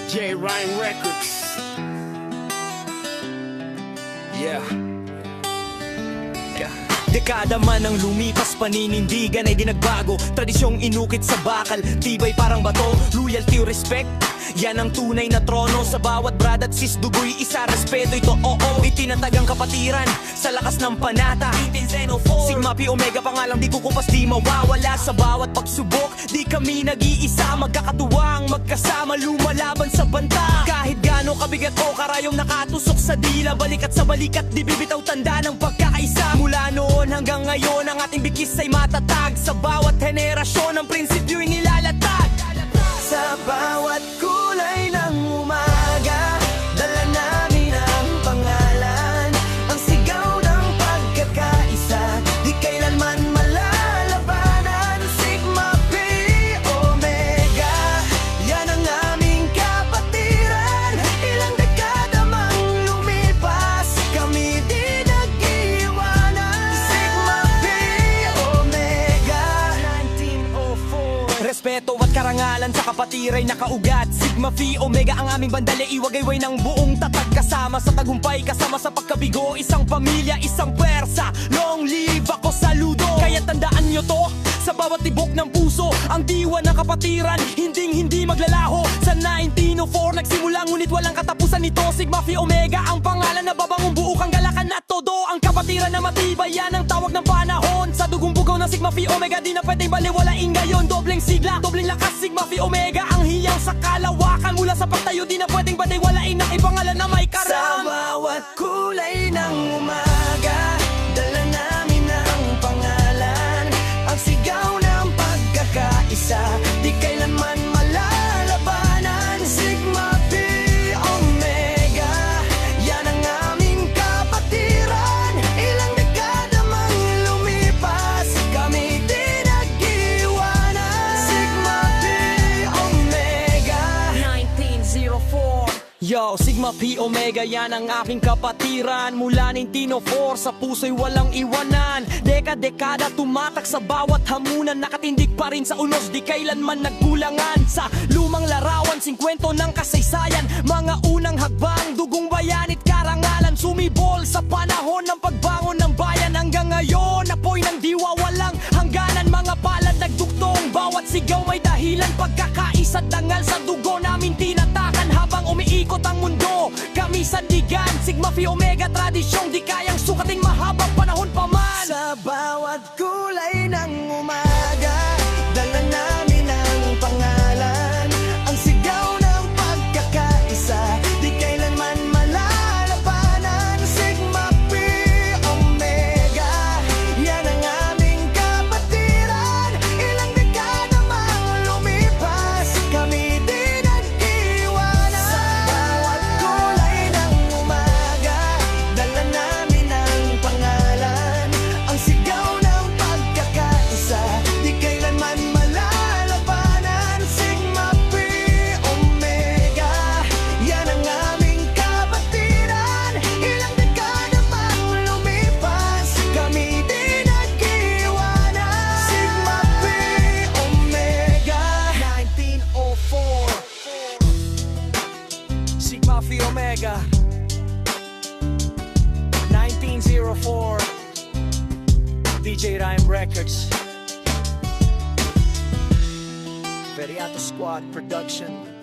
J Rhyme Records. Yeah. Dekada man ang lumipas, paninindigan ay di nagbago. Tradisyong inukit sa bakal, tibay parang bato. Loyalty, respect, yan ang tunay na trono. Sa bawat brad at sis, dugoy isa, respeto ito, oo. Itinatagang kapatiran, sa lakas ng panata. Sigma Pi Omega, pangalang di kukupas, di mawawala. Sa bawat pagsubok, di kami nag-iisa. Magkakatuwang, magkasama, lumalaban sa banta. Kahit gaano kabigat o karayong nakatusok sa dila. Balikat sa balikat, di bibitaw tanda ng pagkakaisa. Mula noon hanggang ngayon, ang ating bigkis ay matatag. Sa bawat henerasyon, ang prinsipyo'y nilalatag. Sa bawat kulay ng umaga, dala namin ang pangalan. Ang sigaw ng pagkakaisa, di kailanman malalabanan. Sigma Pi Omega, yan ang aming kapatiran. Ilang dekada mang lumipas, kami di nag-iwanan. Sigma Pi Omega 1904. Respeto at karangalan sa kapatiray nakaugat. Sigma Phi Omega ang aming bandali, iwagayway ng buong tatag. Kasama sa tagumpay, kasama sa pagkabigo. Isang pamilya, isang pwersa. Long live ako, saludo. Kaya tandaan nyo to, sa bawat tibok ng puso. Ang diwa ng kapatiran, hindi maglalaho. Sa 1904 nagsimula, ngunit walang katapusan nito. Sigma Phi Omega ang pangalan na babangong buo kang galakan at todo. Ang kapatiran na matibay, yan ang tawag ng panahon. Sa dugong bugaw ng Sigma Phi Omega, di na pwedeng baliwalain ngayon. Dobleng sigla, dobleng lakas, Sigma Phi Omega ang hiyang sa kalawakan. Mula sa pagtayo, di na pwedeng baliwalain ang ipangalan na may karam. Sa bawat kulay ng umaga, dala namin ang pangalan. Ang sigaw ng pagkakaisa, di kailanman malalabanan. Sigma Pi Omega, yan ang aming kapatiran. Ilang dekada mang lumipas, kami di nag-iwanan. Sigma Pi Omega 1904. Yo, Sigma Pi Omega, yan ang aking kapatiran. Mula 1904, sa puso'y walang iwanan. Dekada tumatak sa bawat hamunan. Nakatindig pa rin sa unos, di kailanman nagkulangan. Sa lumang larawan, 50 ng kasaysayan. Mga unang hagbang, dugong bayanit karangalan. Sumibol sa panahon ng pagbangon ng bayan. Hanggang ngayon, apoy ng diwa walang hangganan. Mga palad nagduktong, bawat sigaw may dahilan. Pagkakaisa dangal sa dugo namin tinatakan. Habang umiikot ang mundo, kami sandigan. Sigma Phi Omega, tradisyong di kayang sukating mahabang panahon pa man. Sa bawat kulay ng umaga, dala namin ang pangalan. Ang sigaw ng pagkakaisa, di kailanman malalabanan. Sigma Pi Omega, yan ang aming kapatiran. Ilang dekada mang lumipas, kami di nag-iwanan. Sa bawat kulay ng umaga, dala namin ang pangalan. Ang sigaw ng pagkakaisa, di kailanman malalabanan. Sigma Pi Omega, yan ang aming kapatiran. Ilang dekada mang lumipas, kami di nag-iwanan. Sigma Pi Omega 1904. Sigma Phi Omega 1904. DJ Rhyme Records, Veriato Squad Production.